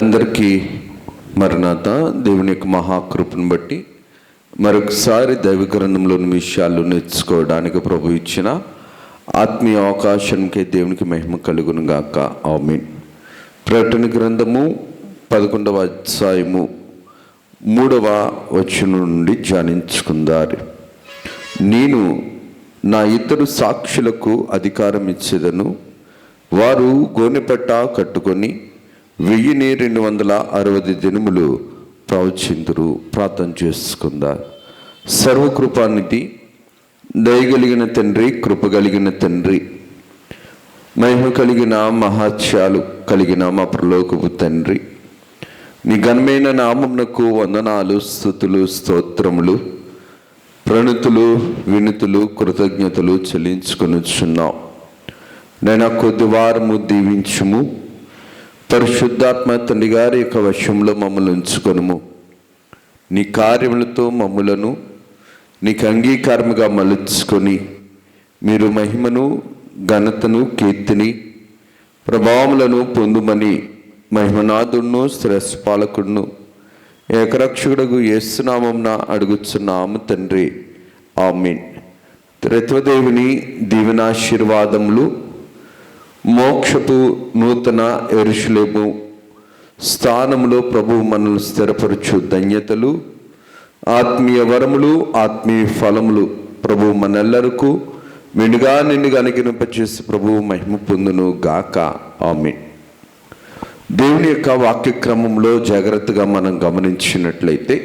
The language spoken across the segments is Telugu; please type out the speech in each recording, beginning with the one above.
అందరికీ మరణాత దేవుని యొక్క మహాకృపను బట్టి మరొకసారి దైవ గ్రంథంలోని విషయాలు నేర్చుకోవడానికి ప్రభు ఇచ్చిన ఆత్మీయ అవకాశానికి దేవునికి మహిమ కలుగును గాక. ఆమేన్. ప్రకటన గ్రంథము 11వ అధ్యాయము 3వ వచనం నుండి ధ్యానించుకుందారు. నేను నా ఇద్దరు సాక్షులకు అధికారం ఇచ్చేదను, వారు గోనెపట్ట కట్టుకొని 1260 దినములు ప్రవచింతురు. ప్రార్థన చేసుకుందాం. సర్వకృపానిధి, దయగలిగిన తండ్రి, కృపగలిగిన తండ్రి, మహిమ కలిగిన మహాత్యాలు కలిగిన మా పరలోకపు తండ్రి, నీ ఘనమైన నామమునకు వందనాలు, స్తుతులు, స్తోత్రములు, ప్రణతులు, వినుతులు, కృతజ్ఞతలు చెల్లించుకొనుచున్నాం. నేను కొద్ది వారము దీవించుము. పరిశుద్ధాత్మ తండ్రి గారి యొక్క వశంలో మమ్మల్ని ఉంచుకొనుము. నీ కార్యములతో మమ్ములను నీకు అంగీకారముగా మలుచుకొని మీరు మహిమను, ఘనతను, కీర్తిని, ప్రభావములను పొందుమని మహిమనాథుడును శ్రేష్ఠపాలకుడును ఏకరక్షకుడగు యేసునామమున అడుగుచున్నాము తండ్రి. ఆమేన్. త్రిత్వదేవుని దీవెనాశీర్వాదములు, మోక్షపు నూతన యెరూషలేము స్థానములో ప్రభువు మనల్ని స్థిరపరచు ధన్యతలు, ఆత్మీయ వరములు, ఆత్మీయ ఫలములు ప్రభువు మనెల్లరకు మెండుగా నిండుగా అనుగ్రహింపచేసి ప్రభువు మహిమ పొందును గాక. ఆమేన్. దేవుని యొక్క వాక్యక్రమంలో జాగ్రత్తగా మనం గమనించినట్లయితే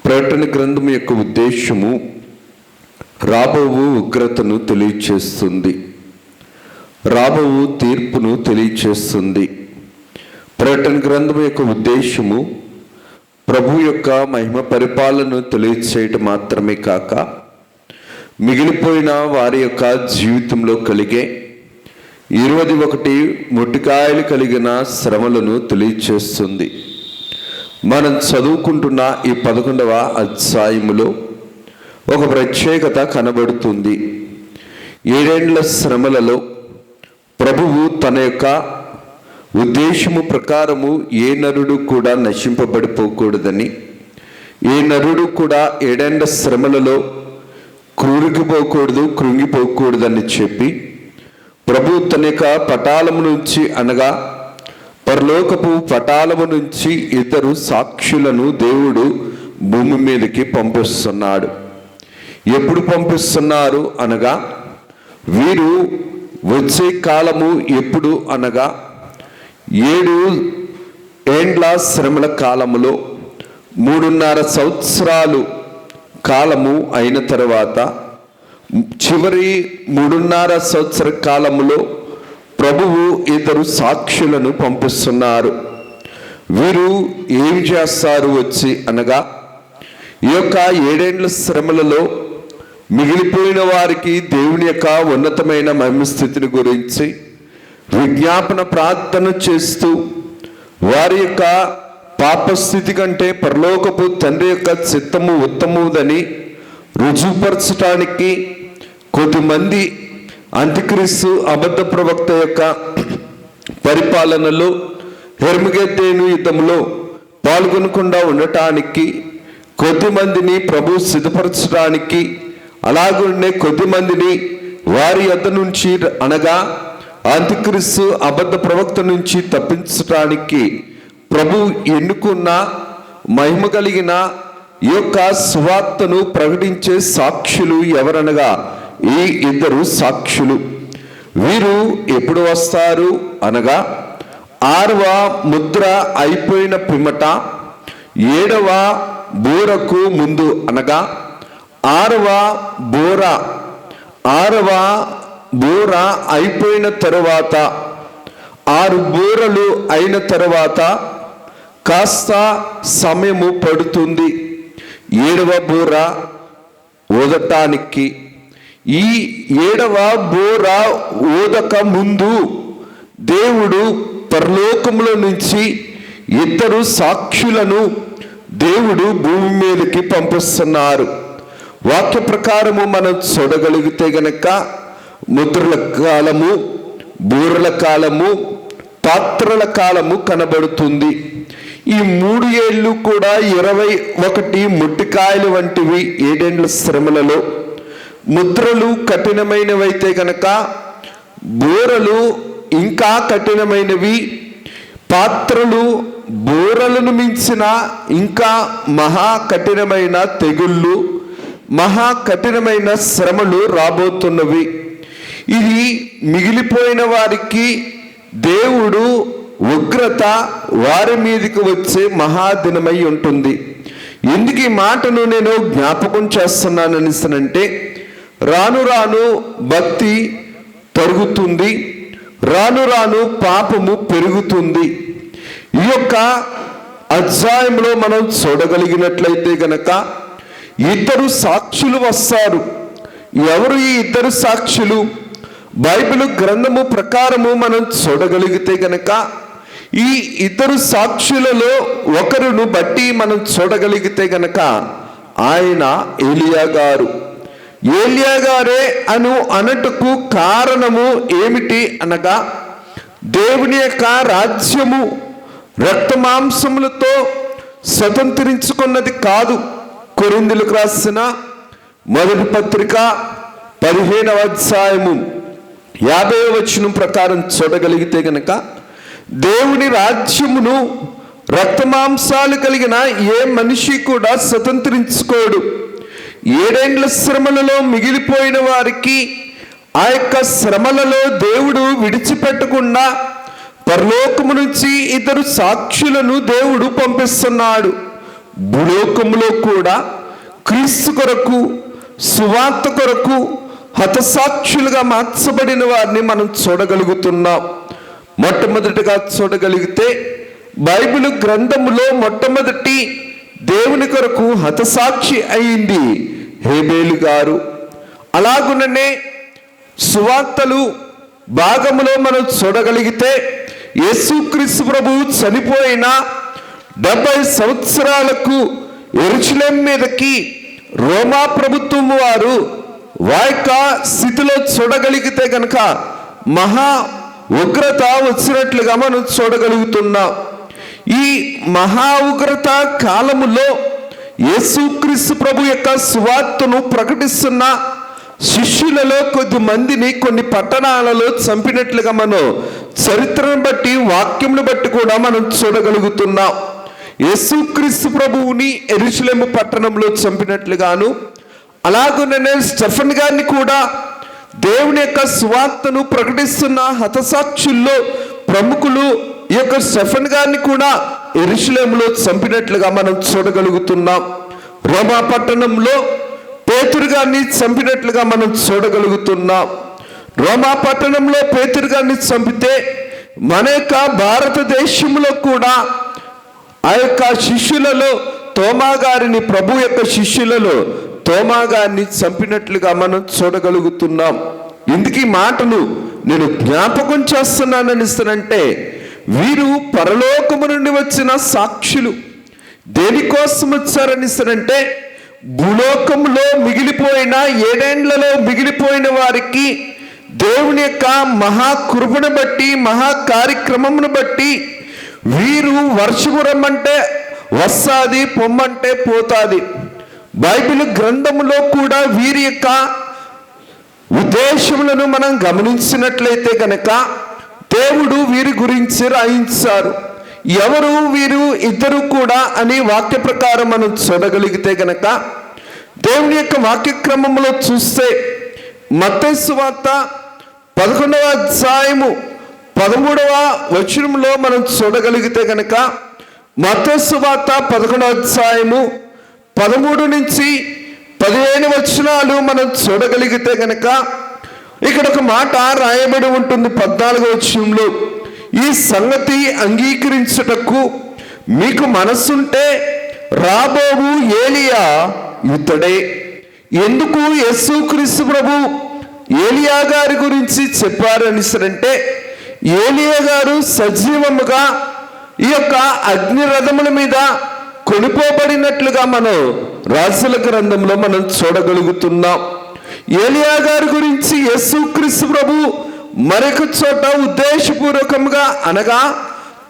ప్రకటన గ్రంథం యొక్క ఉద్దేశము రాబోవు ఉగ్రతను తెలియచేస్తుంది, రాబోవు తీర్పును తెలియచేస్తుంది. ప్రకటన గ్రంథం యొక్క ఉద్దేశము ప్రభు యొక్క మహిమ పరిపాలనను తెలియచేయటం మాత్రమే కాక మిగిలిపోయిన వారి యొక్క జీవితంలో కలిగే 21 మొట్టికాయలు కలిగిన శ్రమలను తెలియచేస్తుంది. మనం చదువుకుంటున్న ఈ 11వ అధ్యాయములో ఒక ప్రత్యేకత కనబడుతుంది. 7 ఏండ్ల శ్రమలలో ప్రభువు తన యొక్క ఉద్దేశము ప్రకారము ఏ నరుడు కూడా నశింపబడిపోకూడదని, ఏ నరుడు కూడా 7 ఏండ్ల శ్రమలలో కృంగిపోకూడదని చెప్పి ప్రభు తన యొక్క పటాలము నుంచి, అనగా పరలోకపు పటాలము నుంచి ఇద్దరు సాక్షులను దేవుడు భూమి మీదకి పంపిస్తున్నాడు. ఎప్పుడు పంపిస్తున్నారు అనగా, వీరు వచ్చే కాలము ఎప్పుడు అనగా 7 ఏండ్ల శ్రమల కాలములో 3.5 సంవత్సరాలు కాలము అయిన తర్వాత చివరి 3.5 సంవత్సర కాలములో ప్రభువు ఇద్దరు సాక్షులను పంపిస్తున్నారు. వీరు ఏం చేస్తారు వచ్చి అనగా, ఈ యొక్క 7 ఏండ్ల శ్రమలలో మిగిలిపోయిన వారికి దేవుని యొక్క ఉన్నతమైన మహిమస్థితిని గురించి విజ్ఞాపన ప్రార్థన చేస్తూ వారి యొక్క పాపస్థితి కంటే పరలోకపు తండ్రి యొక్క చిత్తము ఉత్తమముదని రుజువుపరచడానికి కొద్దిమంది అంత్యక్రీస్తు అబద్ధ ప్రవక్త యొక్క పరిపాలనలో హెర్మగెద్దెను యుద్ధంలో పాల్గొనకుండా ఉండటానికి కొద్దిమందిని ప్రభు సిద్ధపరచడానికి, అలాగే కొద్దిమందిని వారి యొద్ద నుంచి, అనగా అంత్యక్రీస్తు అబద్ధ ప్రవక్త నుంచి తప్పించడానికి ప్రభు ఎన్నుకున్న మహిమ కలిగిన ఈ యొక్క సువార్తను ప్రకటించే సాక్షులు ఎవరనగా ఈ ఇద్దరు సాక్షులు. వీరు ఎప్పుడు వస్తారు అనగా 6వ ముద్ర అయిపోయిన పిమ్మట 7వ బూరకు ముందు, అనగా 6వ బూర అయిపోయిన తరువాత, 6 బూరలు అయిన తరువాత కాస్త సమయము పడుతుంది 7వ బూర ఊదటానికి. ఈ 7వ బూర ఊదక ముందు దేవుడు పరలోకములో నుంచి ఇద్దరు సాక్షులను దేవుడు భూమి మీదకి పంపిస్తున్నారు. వాక్య ప్రకారము మనం చూడగలిగితే గనక ముద్రల కాలము, బూరల కాలము, పాత్రల కాలము కనబడుతుంది. ఈ 3 ఏళ్ళు కూడా 21 ముట్టికాయలు వంటివి ఏడేండ్ల శ్రమలలో. ముద్రలు కఠినమైనవైతే గనక బోరలు ఇంకా కఠినమైనవి. పాత్రలు బోరలను మించిన ఇంకా మహా కఠినమైన తెగుళ్ళు, మహా కఠినమైన శ్రమలు రాబోతున్నవి. ఇది మిగిలిపోయిన వారికి దేవుడు ఉగ్రత వారి మీదకి వచ్చే మహాదినమై ఉంటుంది. ఎందుకు ఈ మాటను నేను జ్ఞాపకం చేస్తున్నానంటే, రాను రాను భక్తి తరుగుతుంది, రాను రాను పాపము పెరుగుతుంది. ఈ యొక్క అధ్యాయంలో మనం చూడగలిగినట్లయితే గనక 2 సాక్షులు వస్తారు. ఎవరు ఈ 2 సాక్షులు? బైబిల్ గ్రంథము ప్రకారము మనం చూడగలిగితే గనక ఈ 2 సాక్షులలో ఒకరును బట్టి మనం చూడగలిగితే గనక ఆయన ఏలియా గారు. ఏలియా గారే అనటకు కారణము ఏమిటి అనగా, దేవుని యొక్క రాజ్యము రక్త మాంసములతో స్వతంత్రించుకున్నది కాదు. కొరింథీయులకు రాసిన మొదటి పత్రిక 15వ అధ్యాయము 50వ వచనం ప్రకారం చూడగలిగితే గనక, దేవుని రాజ్యమును రక్త మాంసాలు కలిగిన ఏ మనిషి కూడా స్వతంత్రించుకోడు. 7 ఏండ్ల శ్రమలలో మిగిలిపోయిన వారికి ఆ యొక్క శ్రమలలో దేవుడు విడిచిపెట్టకుండా పరలోకము నుంచి 2 సాక్షులను దేవుడు పంపిస్తున్నాడు. భూలోకములో కూడా క్రీస్తు కొరకు, సువార్త కొరకు హతసాక్షులుగా మార్చబడిన వారిని మనం చూడగలుగుతున్నాం. మొట్టమొదటిగా చూడగలిగితే బైబిల్ గ్రంథములో మొట్టమొదటి దేవుని కొరకు హతసాక్షి అయింది హేబేలు గారు. అలాగుననే సువార్తలు భాగములో మనం చూడగలిగితే యేసుక్రీస్తు ప్రభువు చనిపోయిన 70 సంవత్సరాలకు యెరూషలేము మీదకి రోమా ప్రభుత్వం వారు వాయక స్థితిలో చూడగలిగితే గనక మహా ఉగ్రత వచ్చినట్లుగా మనం చూడగలుగుతున్నాం. ఈ మహా ఉగ్రత కాలములో యేసుక్రీస్తు ప్రభు యొక్క సువార్తను ప్రకటిస్తున్న శిష్యులలో కొద్ది మందిని కొన్ని పట్టణాలలో చంపినట్లుగా మనం చరిత్రను బట్టి, వాక్యమును బట్టి కూడా మనం చూడగలుగుతున్నాం. యేసుక్రీస్తు ప్రభువుని యెరూషలేము పట్టణంలో చంపినట్లుగాను, అలాగుననే స్టెఫెన్ గారిని కూడా దేవుని యొక్క సువార్తను ప్రకటిస్తున్న హతసాక్షుల్లో ప్రముఖులు ఈ యొక్క స్టెఫెన్ గారిని కూడా యెరూషలేములో చంపినట్లుగా మనం చూడగలుగుతున్నాం. రోమా పట్టణంలో పేతురు గారిని చంపినట్లుగా మనం చూడగలుగుతున్నాం. రోమా పట్టణంలో పేతురు గారిని చంపితే మన యొక్క భారతదేశంలో కూడా ఆ యొక్క శిష్యులలో తోమా గారిని, ప్రభు యొక్క శిష్యులలో తోమా గారిని చంపినట్లుగా మనం చూడగలుగుతున్నాం. ఇందుకు ఈ మాటను నేను జ్ఞాపకం చేస్తున్నానంటే, వీరు పరలోకము నుండి వచ్చిన సాక్షులు. దేనికోసం వచ్చారనిస్తారంటే, భూలోకంలో మిగిలిపోయిన 7 ఏండ్లలో మిగిలిపోయిన వారికి దేవుని యొక్క మహాకృపను బట్టి, మహా కార్యక్రమమును బట్టి వీరు వర్షము రమ్మంటే వస్తాది, పొమ్మంటే పోతాది. బైబిల్ గ్రంథములో కూడా వీరి యొక్క ఉద్దేశములను మనం గమనించినట్లయితే కనుక దేవుడు వీరి గురించి రాయించారు. ఎవరు వీరు 2 కూడా అని వాక్య ప్రకారం మనం చూడగలిగితే గనక, దేవుని యొక్క వాక్యక్రమంలో చూస్తే మత్తయి సువార్త 11వ అధ్యాయము 13వ వచనంలో మనం చూడగలిగితే గనక, మత్తయి సువార్త 11వ అధ్యాయము 13 నుంచి 15 వచనాలు మనం చూడగలిగితే గనక, ఇక్కడ ఒక మాట రాయబడి ఉంటుంది 14వ వచనంలో, ఈ సంగతి అంగీకరించుటకు మీకు మనసుంటే రాబోవు ఏలియా ఇతడే. ఎందుకు యేసుక్రీస్తు ప్రభు ఏలియా గారి గురించి చెప్పారనిసరంటే, ఏలియా గారు సజీవముగా ఈ యొక్క అగ్నిరథముల మీద కొనిపోబడినట్లుగా మనం రాజుల గ్రంథంలో మనం చూడగలుగుతున్నాం. ఏలియా గారి గురించి యేసుక్రీస్తు ప్రభు మరొక చోట ఉద్దేశపూర్వకంగా అనగా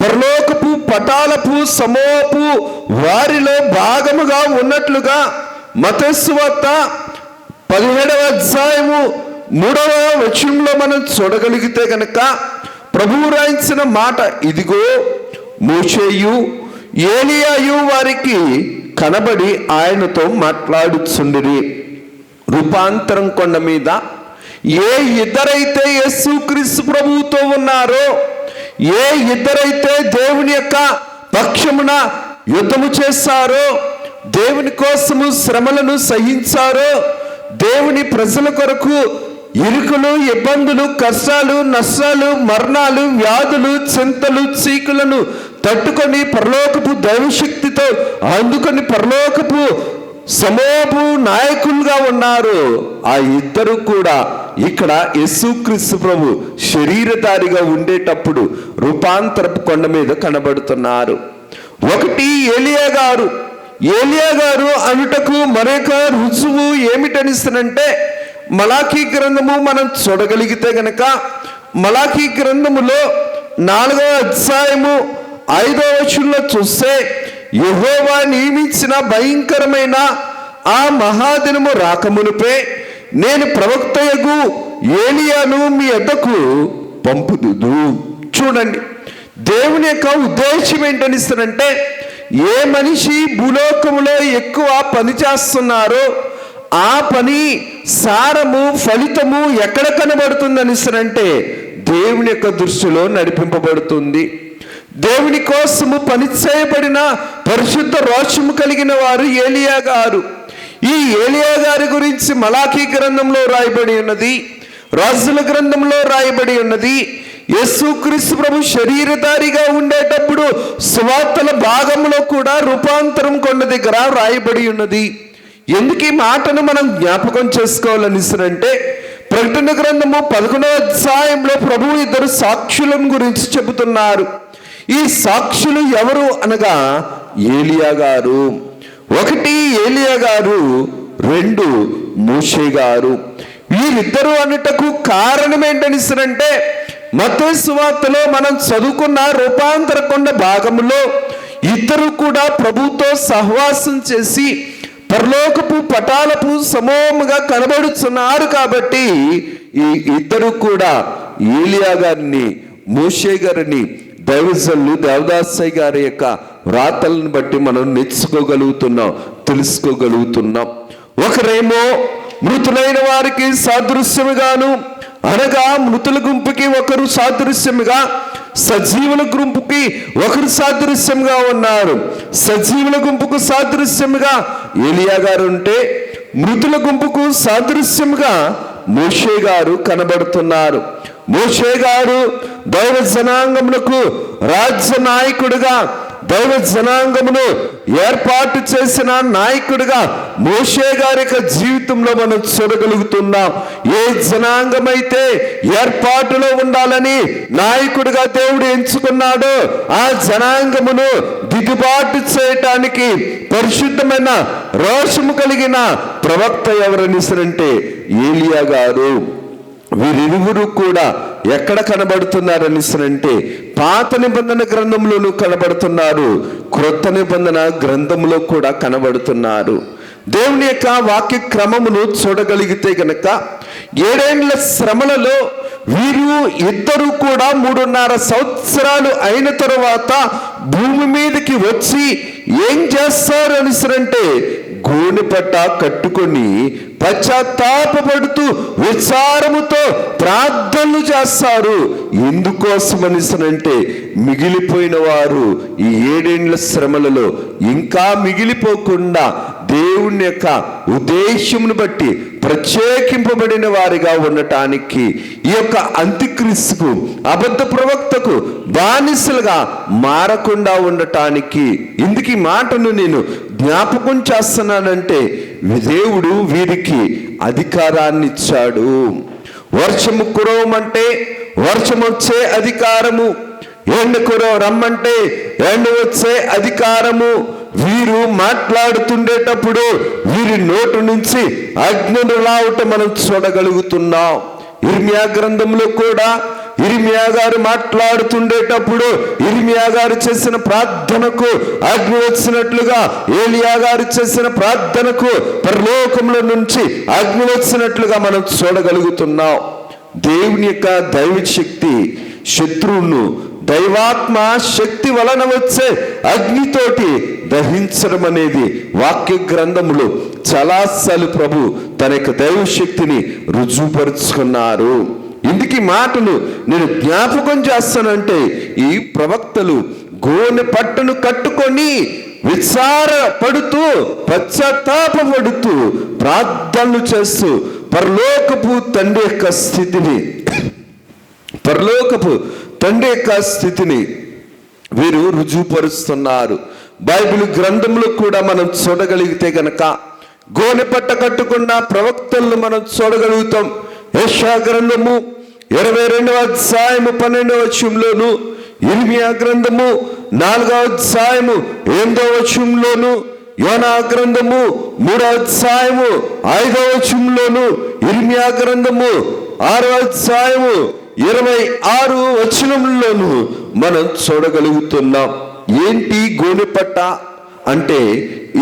పరలోకపు పటాలపు సమూహపు వారిలో భాగముగా ఉన్నట్లుగా మత్తయి సువార్త 17వ అధ్యాయము 3వ వచనంలో మనం చూడగలిగితే గనక ప్రభువు రాయించిన మాట, ఇదిగో మోషేయు ఏలియాయు వారికి కనబడి ఆయనతో మాట్లాడుచుండిరి. రూపాంతరం కొండ మీద ఏ ఇద్దరైతే యేసుక్రీస్తు ప్రభువుతో ఉన్నారో, ఏ ఇద్దరైతే దేవుని యొక్క పక్షమున యుద్ధము చేశారో, దేవుని కోసము శ్రమలను సహించారో, దేవుని ప్రజల కొరకు ఇరుకులు, ఇబ్బందులు, కష్టాలు, నష్టాలు, మరణాలు, వ్యాధులు, చింతలు, చీకులను తట్టుకొని పరలోకపు దైవశక్తితో అందుకొని పరలోకపు సమూహపు నాయకులుగా ఉన్నారు. ఆ ఇద్దరు కూడా ఇక్కడ యేసుక్రీస్తు ప్రభు శరీరధారిగా ఉండేటప్పుడు రూపాంతరపు కొండ మీద కనబడుతున్నారు. ఒకటి ఏలియా గారు. ఏలియా గారు అనుటకు మరొక రుజువు ఏమిటనిస్తానంటే, మలాకీ గ్రంథము మనం చూడగలిగితే గనక మలాకీ గ్రంథములో 4వ అధ్యాయము 5వ వచనంలో చూస్తే, యెహోవా నియమించిన భయంకరమైన ఆ మహాదినము రాకమునుపే నేను ప్రవక్తయగు ఏలియాను మీ వద్దకు పంపుదును. చూడండి, దేవుని యొక్క ఉద్దేశం ఏంటనిస్తానంటే, ఏ మనిషి భూలోకములో ఎక్కువ పని చేస్తున్నారో ఆ పని సారము, ఫలితము ఎక్కడ కనబడుతుందనిస్తానంటే దేవుని యొక్క దృష్టిలో నడిపింపబడుతుంది. దేవుని కోసము పని చేయబడిన పరిశుద్ధ రోషము కలిగిన వారు ఏలియా గారు. ఈ ఏలియా గారి గురించి మలాకీ గ్రంథంలో రాయబడి ఉన్నది, రాజుల గ్రంథంలో రాయబడి ఉన్నది. యేసుక్రీస్తు ప్రభు శరీరధారిగా ఉండేటప్పుడు సువార్తల భాగంలో కూడా రూపాంతరం కొండ దగ్గర రాయబడి ఉన్నది. ఎందుకు ఈ మాటను మనం జ్ఞాపకం చేసుకోవాలనిసరంటే, ప్రకటన గ్రంథము 11వ అధ్యాయంలో ప్రభువు ఇద్దరు సాక్షులను గురించి చెబుతున్నారు. ఈ సాక్షులు ఎవరు అనగా ఏలియా గారు. ఒకటి ఏలియా గారు, 2 మోషే గారు. వీరిద్దరు అనుటకు కారణం ఏంటనిసరంటే, మత్తయి సువార్తలో మనం చదువుకున్న రూపాంతర కొండ భాగములో ఇద్దరు కూడా ప్రభువుతో సహవాసం చేసి పరలోకపు పటాలపు సమూహముగా కనబడుతున్నారు. కాబట్టి ఈ ఇద్దరు కూడా ఏలియా గారిని, మోషే గారిని దైవజనులు దేవదాసయ్య గారి యొక్క వ్రాతలను బట్టి మనం నేర్చుకోగలుగుతున్నాం, తెలుసుకోగలుగుతున్నాం. ఒకరేమో మృతులైన వారికి సాదృశ్యముగాను, అనగా మృతుల గుంపుకి ఒకరు సాదృశ్యముగా, సజీవుల గుంపుకి ఒకరు సాదృశ్యంగా ఉన్నారు. సజీవుల గుంపుకు సాదృశ్యముగా ఏలియా గారు ఉంటే, మృతుల గుంపుకు సాదృశ్యముగా మోషే గారు కనబడుతున్నారు. మోషే గారు దైవ జనాంగములకు రాజ్య నాయకుడిగా, దైవ జనాంగమును ఏర్పాటు చేసిన నాయకుడిగా మోషే గారి యొక్క జీవితంలో మనం చూడగలుగుతున్నాం. ఏ జనాంగమైతే ఏర్పాటులో ఉండాలని నాయకుడిగా దేవుడు ఎంచుకున్నాడో ఆ జనాంగమును దిద్దుబాటు చేయటానికి పరిశుద్ధమైన రోషము కలిగిన ప్రవక్త ఎవరనిసరంటే ఏలియా గారు. వీరిరువురు కూడా ఎక్కడ కనబడుతున్నారనిసరంటే పాత నిబంధన గ్రంథంలోనూ కనబడుతున్నారు, క్రొత్త నిబంధన గ్రంథంలో కూడా కనబడుతున్నారు. దేవుని యొక్క వాక్య క్రమమును చూడగలిగితే గనక 7 ఏండ్ల శ్రమలలో వీరు ఇద్దరు కూడా 3.5 సంవత్సరాలు అయిన తరువాత భూమి మీదకి వచ్చి ఏం చేస్తారు అనిసరంటే గోనెపట్ట కట్టుకొని పశ్చాత్తాపడుతూ విచారముతో ప్రార్థనలు చేస్తారు. ఎందుకోసమనిసనంటే మిగిలిపోయిన వారు ఈ 7 ఏండ్ల శ్రమలలో ఇంకా మిగిలిపోకుండా దేవుని యొక్క ఉద్దేశమును బట్టి ప్రత్యేకింపబడిన వారిగా ఉండటానికి, ఈ యొక్క అంత్యక్రీస్తుకు, అబద్ధ ప్రవక్తకు బానిసలుగా మారకుండా ఉండటానికి. ఇందుకు ఈ మాటను నేను జ్ఞాపకం చేస్తున్నానంటే దేవుడు వీరికి అధికారాన్ని ఇచ్చాడు. వర్షము కురవమంటే వర్షం వచ్చే అధికారము, ఎండ రమ్మంటే ఎండ వచ్చే అధికారము. వీరు మాట్లాడుతుండేటప్పుడు వీరి నోటు నుంచి అగ్నులు రావటం మనం చూడగలుగుతున్నాం. ఇర్మియా గ్రంథంలో కూడా ఇర్మియా గారు మాట్లాడుతుండేటప్పుడు ఇర్మియా గారు చేసిన ప్రార్థనకు అగ్ని వచ్చినట్లుగా, ఏలియా గారు చేసిన ప్రార్థనకు పరలోకంలో నుంచి అగ్ని వచ్చినట్లుగా మనం చూడగలుగుతున్నాం. దేవుని యొక్క దైవ శక్తి శత్రువును దైవాత్మ శక్తి వలన వచ్చే అగ్నితోటి దహించడం అనేది వాక్య గ్రంథములో చాలాసార్లు ప్రభు తన యొక్క దైవ శక్తిని రుజువుపరుచుకున్నారు. ఇందుకు మాటలు నేను జ్ఞాపకం చేస్తానంటే, ఈ ప్రవక్తలు గోనె పట్టును కట్టుకొని విచార పడుతూ పశ్చాత్తాపడుతూ ప్రార్థనలు చేస్తూ పరలోకపు తండ్రి యొక్క స్థితిని వీరు రుజువుపరుస్తున్నారు. బైబిల్ గ్రంథంలో కూడా మనం చూడగలిగితే గనక గోనె పట్ట కట్టుకున్న ప్రవక్తలను మనం చూడగలుగుతాం. యెషయా గ్రంథము 22వ అధ్యాయము 12వ వచనంలోను, ఇర్మియా గ్రంథము 4వ అధ్యాయము 8వ వచనంలోను, యోనా గ్రంథము 3వ అధ్యాయము 5వ వచనంలోను, ఇర్మియా గ్రంథము 6వ అధ్యాయము 26 వచనంలోను మనం చూడగలుగుతున్నాం. ఏంటి గోనెపట్ట అంటే?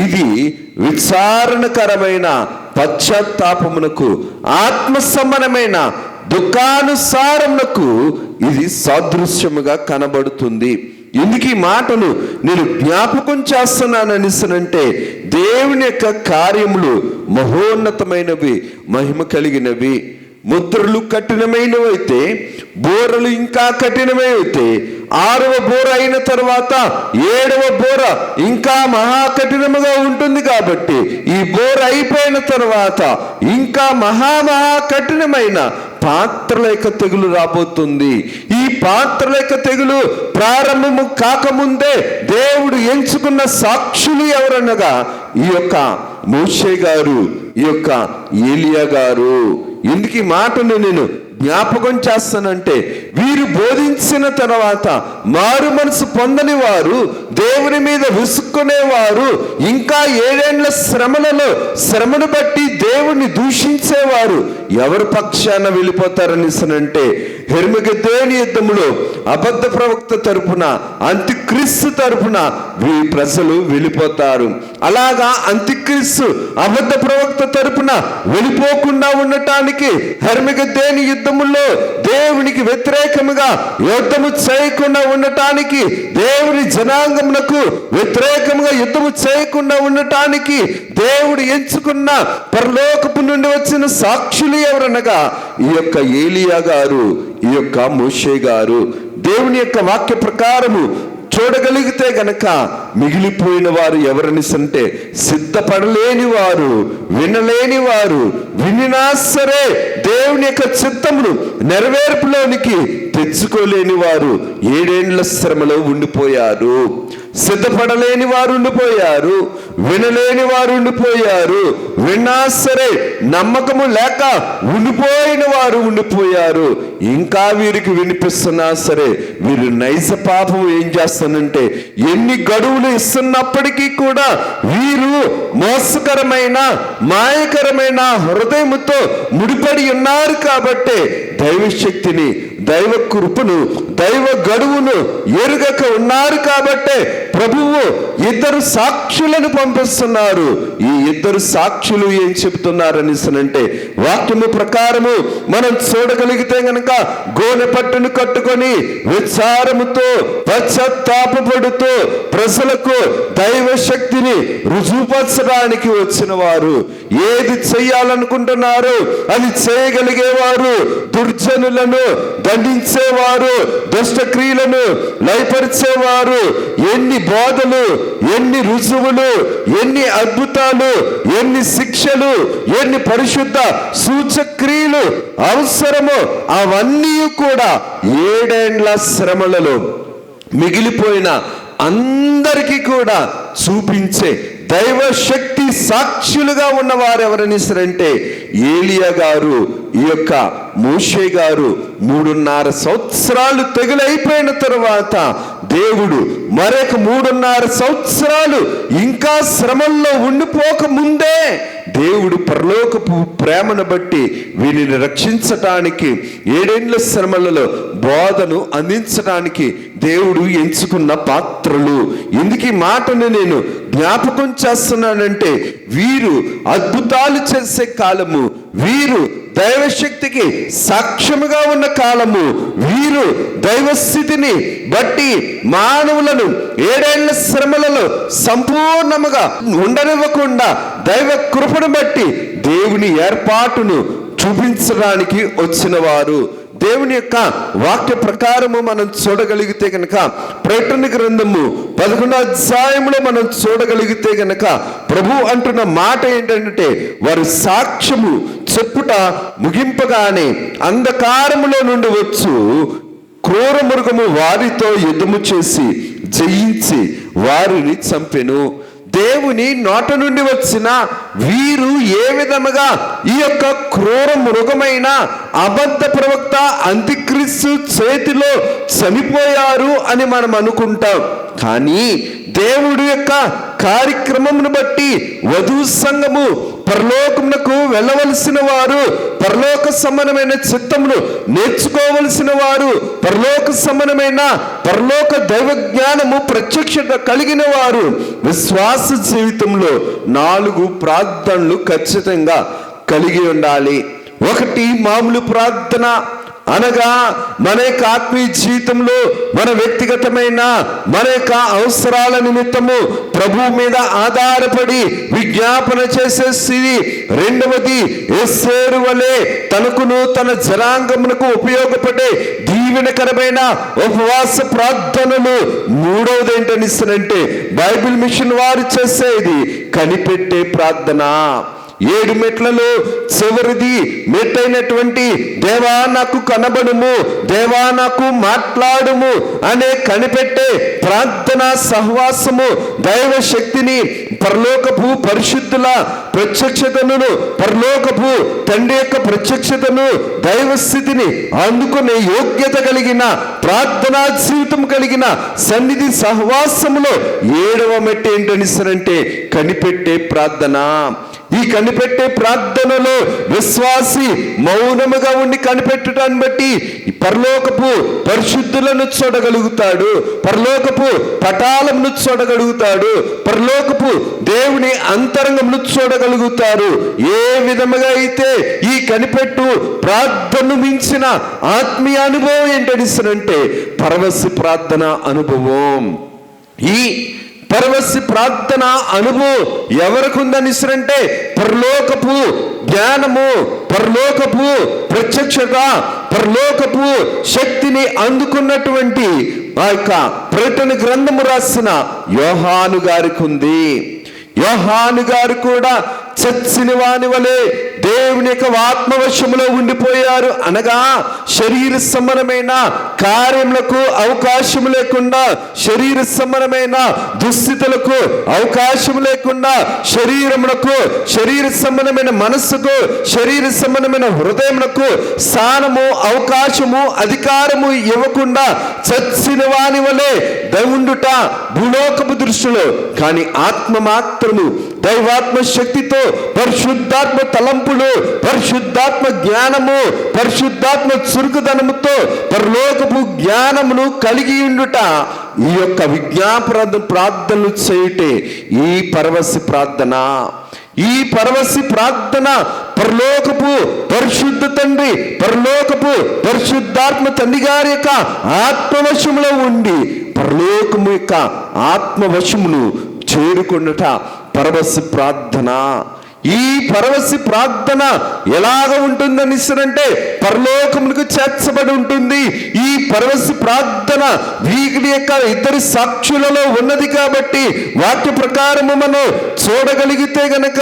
ఇది విచారణకరమైన పశ్చాత్తాపమునకు, ఆత్మ సంబంధమైన దుఃఖానుసారమునకు ఇది సాదృశ్యముగా కనబడుతుంది. ఎందుకు ఈ మాటను నేను జ్ఞాపకం చేస్తున్నాననిసనంటే, దేవుని యొక్క కార్యములు మహోన్నతమైనవి, మహిమ కలిగినవి. ముద్రలు కఠినమైనవైతే, బోరలు ఇంకా కఠినమైతే, 6వ బోర అయిన తర్వాత 7వ బోర ఇంకా మహా కఠినముగా ఉంటుంది. కాబట్టి ఈ బోర అయిపోయిన తర్వాత ఇంకా మహా కఠినమైన పాత్రల యొక్క తెగులు రాబోతుంది. ఈ పాత్రల యొక్క తెగులు ప్రారంభము కాకముందే దేవుడు ఎంచుకున్న సాక్షులు ఎవరనగా ఈ యొక్క మోషే గారు, ఈ యొక్క ఏలియా గారు. ఎందుకు ఈ మాటను నేను జ్ఞాపకం చేస్తానంటే, వీరు బోధించిన తర్వాత మారు మనసు పొందని వారు, దేవుని మీద విసుక్కునేవారు, ఇంకా 7 ఏళ్ల శ్రమను బట్టి దేవుణ్ణి దూషించేవారు ఎవరి పక్షాన వెళ్ళిపోతారనిసనంటే, హెర్మగెద్దోని యుద్ధములో అబద్ధ ప్రవక్త తరపున, అంత్యక్రీస్తు తరపున ఈ ప్రజలు వెళ్ళిపోతారు. అలాగా అంత్యక్రీస్తు అబద్ధ ప్రవక్త తరపున వెళ్ళిపోకుండా ఉండటానికి, హెర్మగెద్దోని యుద్ధములో దేవునికి వ్యతిరేకముగా యుద్ధము చేయకుండా ఉండటానికి, దేవుని జనాంగమునకు వ్యతిరేకముగా యుద్ధము చేయకుండా ఉండటానికి దేవుడు ఎంచుకున్న పరలోకపు నుండి వచ్చిన సాక్షులు ఎవరనగా ఈ యొక్క ఏలియా గారు, ఈ యొక్క మోషే గారు. దేవుని యొక్క వాక్య ప్రకారము చూడగలిగితే గనక మిగిలిపోయిన వారు ఎవరనిసంటే, సిద్ధపడలేని వారు, వినలేని వారు, వినినా సరే దేవుని యొక్క చిత్తమును నెరవేర్పులోనికి తెచ్చుకోలేని వారు 7 ఏళ్ల శ్రమలో ఉండిపోయారు. సిద్ధపడలేని వారు ఉండిపోయారు, వినలేని వారు ఉండిపోయారు, విన్నా సరే నమ్మకము లేక ఉండిపోయిన వారు ఉండిపోయారు. ఇంకా వీరికి వినిపిస్తున్నా సరే వీరు నైజ పాపం ఏం చేస్తానంటే, ఎన్ని గడువులు ఇస్తున్నప్పటికీ కూడా వీరు మోసకరమైన మాయకరమైన హృదయముతో ముడిపడి ఉన్నారు. కాబట్టి దైవ శక్తిని, దైవ కృపను, దైవ గడువును ఎరుగక ఉన్నారు. కాబట్టే ప్రభువు 2 సాక్షులను పంపిస్తున్నారు. ఈ 2 సాక్షులు ఏం చెబుతున్నారనిసనంటే, వాక్యము ప్రకారము మనం చూడగలిగితే గనక గోనె పట్టును కట్టుకొని విచారముతో పశ్చాత్తాపడుతూ ప్రజలకు దైవ శక్తిని రుజువుపరచడానికి వచ్చిన వారు. ఏది చెయ్యాలనుకుంటున్నారు అది చేయగలిగేవారు, దుర్జనులను దండించేవారు, దుష్టక్రియలను లయపరిచేవారు. ఎన్ని బోధలు, ఎన్ని రుజువులు, ఎన్ని అద్భుతాలు, ఎన్ని శిక్షలు, ఎన్ని పరిశుద్ధ సూచక్రియలు అవసరమో అవన్నీ కూడా 7 ఏళ్ల శ్రమలలో మిగిలిపోయిన అందరికీ కూడా చూపించే దైవ శక్తి సాక్షులుగా ఉన్నవారు ఎవరనిసరంటే ఏలియా గారు, ఈ యొక్క మోషే గారు. 3.5 సంవత్సరాలు తెగులైపోయిన తర్వాత దేవుడు మరొక 3.5 సంవత్సరాలు ఇంకా శ్రమల్లో ఉండిపోక ముందే దేవుడు పరలోకపు ప్రేమను బట్టి వీరిని రక్షించటానికి 7 ఏళ్ల శ్రమలలో బోధను అందించడానికి దేవుడు ఎంచుకున్న పాత్రలు. ఎందుకు ఈ మాటను నేను జ్ఞాపకం చేస్తున్నానంటే, వీరు అద్భుతాలు చేసే కాలము, వీరు దైవశక్తికి సాక్ష్యముగా ఉన్న కాలము, వీరు దైవస్థితిని బట్టి మానవులను 7 ఏళ్ల శ్రమలలో సంపూర్ణముగా ఉండనివ్వకుండా దైవ కృపను బట్టి దేవుని ఏర్పాటును చూపించడానికి వచ్చిన వారు. దేవుని యొక్క వాక్య ప్రకారము మనం చూడగలిగితే గనక, ప్రకటన గ్రంథము 11వ అధ్యాయంలో మనం చూడగలిగితే గనక ప్రభు అంటున్న మాట ఏంటంటే, వారు సాక్ష్యము చెప్పుట ముగింపగానే అంధకారములో నుండి వచ్చు క్రూర మృగము వారితో యుద్ధము చేసి జయించి వారిని చంపెను. దేవుని నోట నుండి వచ్చిన వీరు ఏ విధముగా ఈ యొక్క క్రూర మృగమైన అబద్ధ ప్రవక్త అంత్యక్రీస్తు చేతిలో చనిపోయారు అని మనం అనుకుంటాం. కానీ దేవుడి యొక్క కార్యక్రమమును బట్టి వధువు సంఘము పరలోకమునకు వెళ్ళవలసిన వారు, పరలోక సంబంధమైన చిత్తమును నేర్చుకోవలసిన వారు, పరలోక సంబంధమైన పరలోక దైవ జ్ఞానము ప్రత్యక్షత కలిగిన వారు విశ్వాస జీవితంలో 4 ప్రార్థనలు ఖచ్చితంగా కలిగి ఉండాలి. 1 మామూలు ప్రార్థన అనగా మన యొక్క ఆత్మీయ జీవితంలో మన వ్యక్తిగతమైన మన యొక్క అవసరాల నిమిత్తము ప్రభు మీద ఆధారపడి విజ్ఞాపన చేసే స్థితి. 2వది ఎస్తేరు వలె తనకును తన జనాంగమునకు ఉపయోగపడే దీవెనకరమైన ఉపవాస ప్రార్థనలు. 3వది ఏంటనిస్తానంటే, బైబిల్ మిషన్ వారు చేసేది కనిపెట్టే ప్రార్థన. 7 మెట్లలో చివరిది మెట్టైనటువంటి దేవా నాకు కనబడుము, దేవా నాకు మాట్లాడుము అనే కనిపెట్టే ప్రార్థన సహవాసము దైవ శక్తిని, పరలోకపు పరిశుద్ధుల ప్రత్యక్షతను, పరలోకపు తండ్రి యొక్క ప్రత్యక్షతను, దైవ స్థితిని అందుకునే యోగ్యత కలిగిన ప్రార్థనా జీవితం కలిగిన సన్నిధి సహవాసములో 7వ మెట్టు ఏంటనిస్తారంటే కనిపెట్టే ప్రార్థన. ఈ కనిపెట్టే ప్రార్థనలో విశ్వాసి మౌనముగా ఉండి కనిపెట్టడాన్ని బట్టి పరలోకపు పరిశుద్ధులను చూడగలుగుతాడు, పరలోకపు పటాలమును చూడగలుగుతాడు, పరలోకపు దేవుని అంతరంగమును చూడగలుగుతారు. ఏ విధముగా అయితే ఈ కనిపెట్టు ప్రార్థనను మించిన ఆత్మీయ అనుభవం ఏంటనిస్తానంటే పరవశి ప్రార్థన అనుభవం. ఈ పరవశి ప్రార్థన అనుభవం ఎవరికి ఉందనిస్తారంటే, పరలోకపు జ్ఞానము, పరలోకపు ప్రత్యక్షత, పరలోకపు శక్తిని అందుకున్నటువంటి ఆ యొక్క ప్రకటన గ్రంథము రాసిన యోహాను గారికి ఉంది. యోహాను గారు కూడా చచ్చిన వాని వలె దేవుని యొక్క ఆత్మవశములో ఉండిపోయారు. అనగా శరీర సంబంధమైన కార్యములకు అవకాశం లేకుండా, శరీర సంబంధమైన దుస్థితులకు అవకాశం లేకుండా, శరీరమునకు, శరీర సంబంధమైన మనస్సుకు, శరీర సంబంధమైన హృదయమునకు స్థానము, అవకాశము, అధికారము ఇవ్వకుండా చచ్చిన వాని వలె ఉండుట భూలోకపు దృష్టిలో. కానీ ఆత్మ మాత్రము దైవాత్మ శక్తితో, పరిశుద్ధాత్మ తలంపులు, పరిశుద్ధాత్మ జ్ఞానము, పరిశుద్ధాత్మ చురుకుదనముతో పరలోకపు జ్ఞానమును కలిగి ఉండుట, ఈ యొక్క విజ్ఞాపన ప్రార్థనలు చేయుటే ఈ పరవశి ప్రార్థన. ఈ పరవశి ప్రార్థన పరలోకపు పరిశుద్ధ తండ్రి, పరలోకపు పరిశుద్ధాత్మ తండ్రి గారి యొక్క ఆత్మవశములో ఉండి పరలోకము యొక్క ఆత్మవశమును చేరుకొనుట పరవశి ప్రార్థన. ఈ పరవశి ప్రార్థన ఎలాగ ఉంటుందని ఇస్తారంటే పరలోకమునకు చేర్చబడి ఉంటుంది. ఈ పరవశి ప్రార్థన వీరి యొక్క 2 సాక్షులలో ఉన్నది కాబట్టి వాక్య ప్రకారము మనం చూడగలిగితే గనక,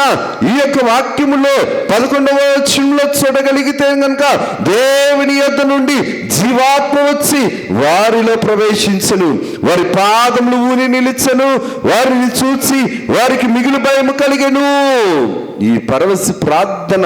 ఈ యొక్క వాక్యములో 11వ వచనంలో చూడగలిగితే గనక, దేవుని యొద్ద నుండి జీవాత్మ వచ్చి వారిలో ప్రవేశించను, వారి పాదములు ఊని నిలిచెను, వారిని చూసి వారికి మిగులు భయము కలిగెను. ఈ పరవశ ప్రార్థన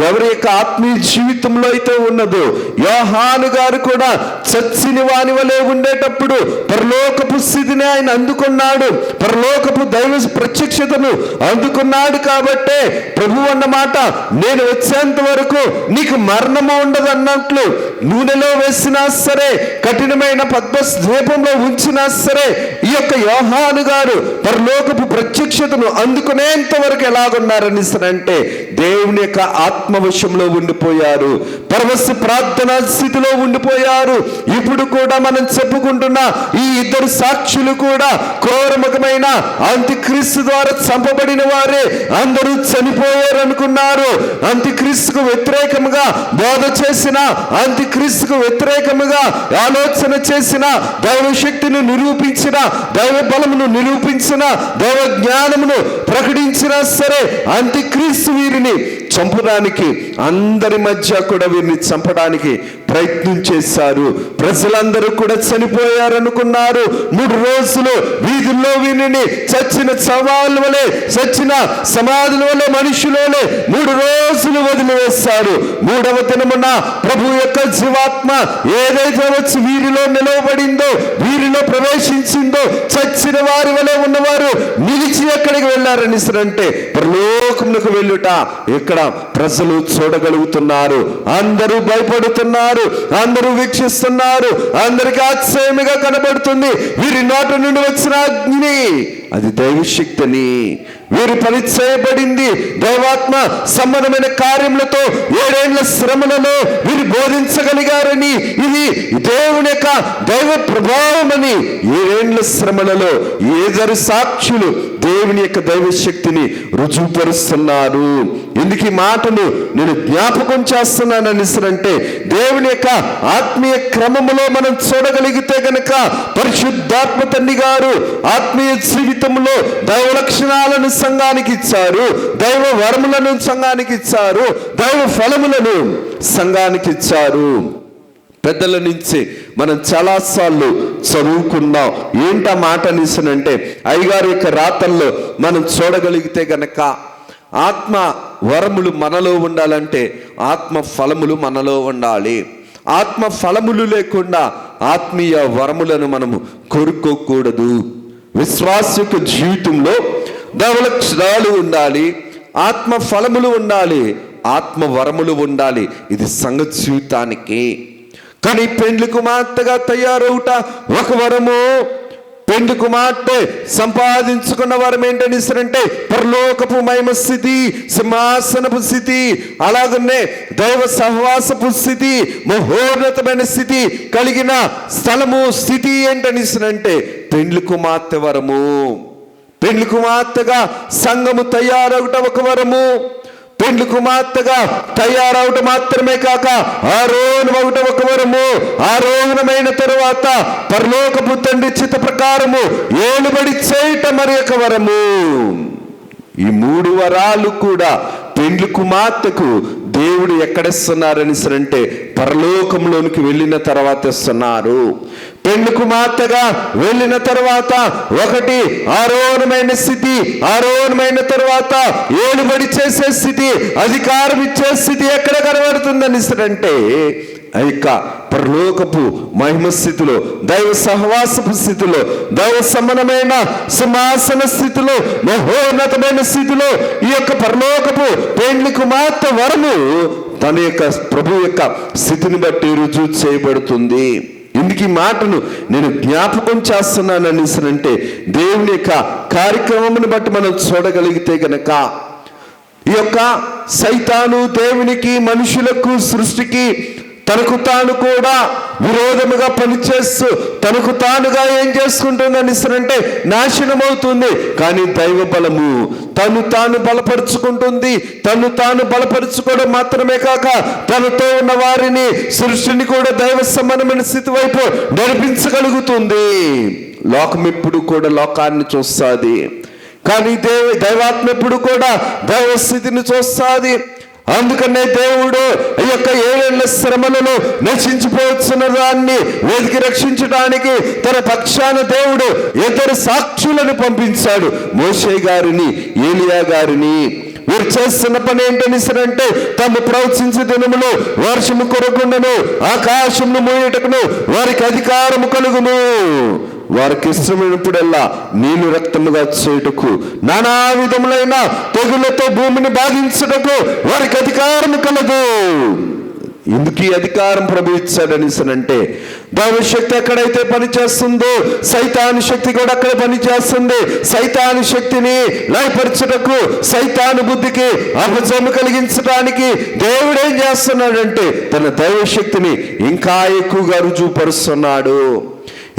ఎవరి యొక్క ఆత్మీయ జీవితంలో అయితే ఉన్నదో, యోహాను గారు కూడా చచ్చిన వాని వలె ఉండేటప్పుడు పరలోకపు స్థితిని ఆయన అందుకున్నాడు, పరలోకపు దైవ ప్రత్యక్షతను అందుకున్నాడు. కాబట్టే ప్రభు అన్నమాట, నేను వచ్చేంత వరకు నీకు మరణము ఉండదు అన్నట్లు, నూనెలో వేసినా సరే, కఠినమైన పద్మస్ ద్వీపంలో ఉంచినా సరే, ఈ యొక్క యోహాను గారు పరలోకపు ప్రత్యక్షతను అందుకునేంత వరకు ఎలాగున్నారని అంటే దేవుని యొక్క ఆత్మవశంలో ఉండిపోయారు, పరవశ ప్రార్థనా స్థితిలో ఉండిపోయారు. ఇప్పుడు కూడా మనం చెప్పుకుంటున్న ఈ ఇద్దరు సాక్షులు కూడా క్రూరముఖమైన అంత్యక్రీస్తు ద్వారా చంపబడిన వారే. అందరూ చనిపోయారు అనుకున్నారు. అంత్యక్రీస్తుకు వ్యతిరేకముగా బోధ చేసిన, అంత్యక్రీస్తుకు వ్యతిరేకముగా ఆలోచన చేసిన, దైవ శక్తిని నిరూపించిన, దైవ బలమును నిరూపించిన, దైవ జ్ఞానమును ప్రకటించినా సరే అంత్యక్రీస్తు వీరిని చంపడానికి, అందరి మధ్య కూడా వీరిని చంపడానికి ప్రయత్నం చేశారు. ప్రజలందరూ కూడా చనిపోయారు అనుకున్నారు. 3 రోజులు వీధుల్లో వీరిని చచ్చిన శవాల వలె, చచ్చిన సమాధుల వలె, మనుషుల వలె 3 రోజులు వదిలివేశారు. 3వ దినమున ప్రభు యొక్క జీవాత్మ ఏదైతే వచ్చి వీరిలో నిలవబడిందో, వీరిలో ప్రవేశించిందో, చచ్చిన వారి వలె ఉన్నవారు నిలిచి ఎక్కడికి వెళ్ళారని అంటే పరలోకమునకు వెళ్ళుట ఇక్కడ ప్రజలు చూడగలుగుతున్నారు. అందరూ భయపడుతున్నారు, అందరూ వీక్షిస్తున్నారు. అందరికీ ఆశ్చర్యముగా కనబడుతుంది. వీరి నోట నుండి వచ్చిన అగ్ని అది దైవశక్తిని, వీరు పని చేయబడింది దైవాత్మ సంబంధమైన కార్యములతో 7 ఏళ్ల శ్రమలలో వీరు బోధించగలిగారని, ఇది దేవుని యొక్క దైవ ప్రభావమని 7 ఏళ్ల శ్రమలలో 7 సాక్షులు దేవుని యొక్క దైవశక్తిని రుజువుపరుస్తున్నారు. ఎందుకు ఈ మాటను నేను జ్ఞాపకం చేస్తున్నానని అంటే, దేవుని యొక్క ఆత్మీయ క్రమములో మనం చూడగలిగితే గనక పరిశుద్ధాత్మ తండ్రి గారు ఆత్మీయ జీవితంలో దైవ లక్షణాలను సంఘానికి ఇచ్చారు, దైవ వరములను సంఘానికి ఇచ్చారు, దైవ ఫలములను సంఘానికి ఇచ్చారు. పెద్దల నుంచి మనం చాలాసార్లు చదువుకున్నాం. ఏంటా మాట అంటే, అయ్యగారి యొక్క రాతల్లో మనం చూడగలిగితే గనక ఆత్మ వరములు మనలో ఉండాలంటే ఆత్మ ఫలములు మనలో ఉండాలి. ఆత్మ ఫలములు లేకుండా ఆత్మీయ వరములను మనము కోరుకోకూడదు. విశ్వాస యొక్క జీవితంలో దైవలక్షణాలు ఉండాలి, ఆత్మ ఫలములు ఉండాలి, ఆత్మ వరములు ఉండాలి. ఇది సంఘ జీవితానికి. కానీ పెండ్లి కుమార్తెగా తయారవుట ఒక వరము. పెండ్లి కుమార్తె సంపాదించుకున్న వరం ఏంటని అంటే పరలోకపు మహిమ స్థితి, సింహాసనపు స్థితి, అలాగనే దైవ సహవాసపు స్థితి, మహోన్నతమైన స్థితి కలిగిన స్థలము, స్థితి ఏంటని అంటే పెండ్లి కుమార్తె వరము. పెండ్లి కుమార్తెగా సంఘము తయారవుట ఒక వరము. పెండ్లి కుమార్తెగా తయారవటం మాత్రమే కాక ఆరోహణమవటం ఒక వరము. ఆరోహణమైన తరువాత పరలోకపు తండ్రి చిత్త ప్రకారము ఏలుబడి చేయటం మరి ఒక వరము. ఈ 3 వరాలు కూడా పెండ్లి కుమార్తెకు దేవుడు ఎక్కడిస్తున్నారని అంటే పరలోకంలోనికి వెళ్ళిన తర్వాత ఇస్తున్నారు. పెండ్లి కుమార్తెగా వెళ్ళిన తర్వాత 1 ఆరోహణమైన స్థితి, ఆరోహణమైన తర్వాత ఏలుబడి చేసే స్థితి, అధికారం ఇచ్చే స్థితి ఎక్కడ కనబడుతుందని అంటే ఆ యొక్క పరలోకపు మహిమ స్థితిలో, దైవ సహవాసపు స్థితిలో, దైవ సమానమైన సింహాసన స్థితిలో, మహోన్నతమైన స్థితిలో ఈ యొక్క పరలోకపు పెండ్లి కుమార్తె వరము తన యొక్క ప్రభు యొక్క స్థితిని బట్టి రుజువు చేయబడుతుంది. ఇందుకు ఈ మాటను నేను జ్ఞాపకం చేస్తున్నానని అంటే దేవుని యొక్క కార్యక్రమమును బట్టి మనం చూడగలిగితే గనక ఈ యొక్క సైతాను దేవునికి, మనుషులకు, సృష్టికి తనకు తాను కూడా విరోధముగా పనిచేస్తూ తనకు తానుగా ఏం చేసుకుంటుందని అంటే నాశనం అవుతుంది. కానీ దైవ బలము తను తాను బలపరుచుకుంటుంది. తను తాను బలపరుచుకోవడం మాత్రమే కాక తనతో ఉన్న వారిని, సృష్టిని కూడా దైవ సమానమైన స్థితి వైపు నడిపించగలుగుతుంది. లోకం ఎప్పుడు కూడా లోకాన్ని చూస్తుంది, కానీ దైవాత్మ ఎప్పుడు కూడా దైవ స్థితిని చూస్తుంది. అందుకనే దేవుడు ఈ యొక్క 7 ఏళ్ల శ్రమలలో నశించిపోతున్న దాన్ని వెతికి రక్షించడానికి తన పక్షాన దేవుడు 2 సాక్షులను పంపించాడు. మోషే గారిని, ఏలియా గారిని. వీరు చేస్తున్న పని ఏంటనిసరంటే తాము ప్రవచించే దినములు వర్షము కొరకుండాను ఆకాశమును మూయటకును వారికి అధికారము కలుగును. వారికి ఇష్టమైనప్పుడల్లా నీళ్లు రక్తముగా చేయుటకు నానా విధములైన తెగులతో భూమిని బాధించుటకు వారికి అధికారము కలదు. ఎందుకు ఈ అధికారం ప్రభు ఇచ్చాడనిసనంటే దైవశక్తి ఎక్కడైతే పనిచేస్తుందో సైతాను శక్తి కూడా అక్కడ పనిచేస్తుంది. సైతాను శక్తిని లయపరచుటకు, సైతాను బుద్ధికి అపజయము కలిగించడానికి దేవుడు ఏం చేస్తున్నాడంటే తన దైవశక్తిని ఇంకా ఎక్కువగా రుజువుపరుస్తున్నాడు.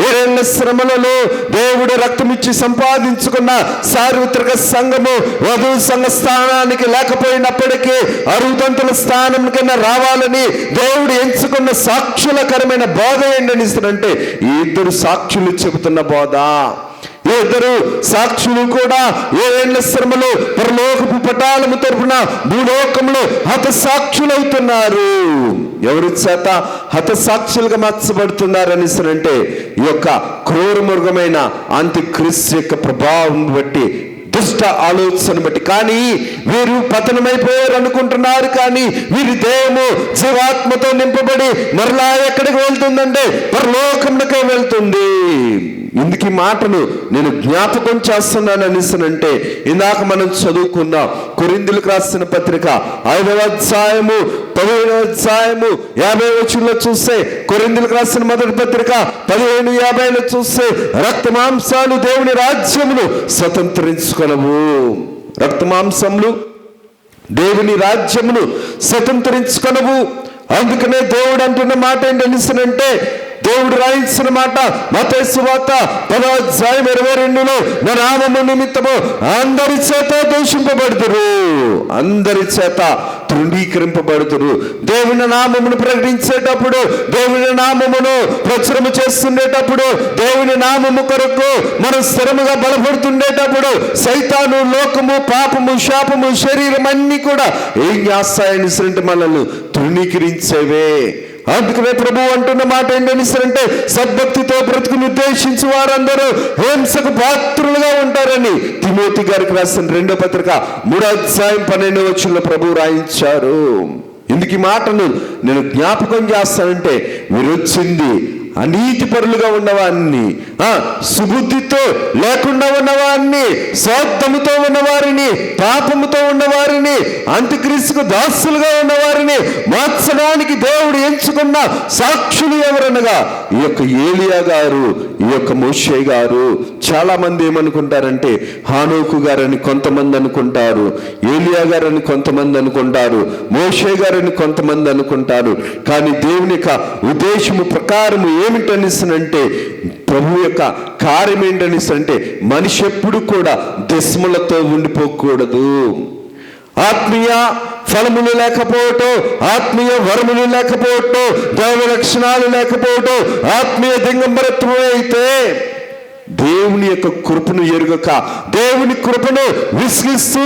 7 ఏళ్ల శ్రమలలో దేవుడు రక్తమిచ్చి సంపాదించుకున్న సార్వత్రిక సంఘము వధువు సంఘ స్థానానికి లేకపోయినప్పటికీ 60 స్థానం కన్నా రావాలని దేవుడు ఎంచుకున్న సాక్షులకరమైన బోధ ఏంటనిస్తారంటే ఈ 2 సాక్షులు చెబుతున్న బోధ. ఈ 2 సాక్షులు కూడా 7 ఏళ్ల శ్రమలో పరలోకపు పటాలము తరపున భూలోకంలో హతసాక్షులవుతున్నారు. ఎవరి చేత హతసాక్షులుగా మార్చబడుతున్నారు అనేసరంటే ఈ యొక్క క్రూర మృగమైన అంత్యక్రీస్తు యొక్క ప్రభావం బట్టి, దుష్ట ఆలోచన బట్టి. కానీ వీరు పతనమైపోయారు అనుకుంటున్నారు, కానీ వీరి దేహము జీవాత్మతో నింపబడి మరలా ఎక్కడికి వెళ్తుందంటే పరలోకంలోకి వెళ్తుంది. ఇందుకు ఈ మాటను నేను జ్ఞాపకం చేస్తున్నాను అనేసనంటే ఇందాక మనం చదువుకున్న కొరింథీయులకు రాసిన పత్రిక 5వ అధ్యాయము 15వ అధ్యాయము 50వ వచనంలో చూస్తే, కొరింథీయులకు రాసిన మొదటి పత్రిక 15:50లో చూస్తే రక్తమాంసాలు దేవుని రాజ్యమును స్వతంత్రించుకొనవు. రక్తమాంసములు దేవుని రాజ్యమును స్వతంత్రించుకొనవు. అందుకనే దేవుడు అంటున్న మాట ఏంటనిసనంటే దేవుడు రాయించిన మాట మత్తయి సువార్త 10వ అధ్యాయం 22లో నా నామము నిమిత్తము అందరి చేత దూషింపబడుదురు, అందరి చేత తృణీకరింపబడుదురు. దేవుని నామమును ప్రకటించేటప్పుడు, దేవుని నామమును ప్రచురము చేస్తుండేటప్పుడు, దేవుని నామము కొరకు మనం స్థిరముగా బలపడుతుండేటప్పుడు సైతాను, లోకము, పాపము, శాపము, శరీరం అన్ని కూడా ఏం చేస్తాయనిసరంటే మనల్ని తృణీకరించేవే. అందుకనే ప్రభు అంటున్న మాట ఏంటనిసరంటే సద్భక్తితో బ్రతుకుని ఉద్దేశించి వారందరూ హింసకు పాత్రులుగా ఉంటారని తిమోతి గారికి రాసిన 2వ పత్రిక 3వ అధ్యాయం 12వ వచనంలో ప్రభు రాయించారు. ఇందుకు ఈ మాటను నేను జ్ఞాపకం చేస్తానంటే మీరు వచ్చింది అనీతి పరులుగా ఉన్నవారిని, సుబుద్ధితో లేకుండా ఉన్నవారిని, స్వార్థముతో ఉన్నవారిని, పాపముతో ఉన్నవారిని, అంత్యక్రీస్తుకు దాసులుగా ఉన్నవారిని మార్చడానికి దేవుడు ఎంచుకున్న సాక్షులు ఎవరనగా ఈ యొక్క ఏలియా గారు, ఈ యొక్క మోషే గారు. చాలా మంది ఏమనుకుంటారంటే హానోకు గారని కొంతమంది అనుకుంటారు, ఏలియా గారని కొంతమంది అనుకుంటారు, మోషే గారని కొంతమంది అనుకుంటారు. కానీ దేవుని యొక్క ఉద్దేశము ప్రకారము ఏమిటనిసనంటే ప్రభు యొక్క కార్యం ఏంటనిసంటే మనిషి ఎప్పుడు కూడా దశములతో ఉండిపోకూడదు. ఆత్మీయ ఫలములు లేకపోవటం, ఆత్మీయ వరములు లేకపోవటం, దైవ లక్షణాలు లేకపోవటం ఆత్మీయ దిగంబరత్వం అయితే దేవుని యొక్క కృపను ఎరుగక, దేవుని కృపను విశ్వసిస్తూ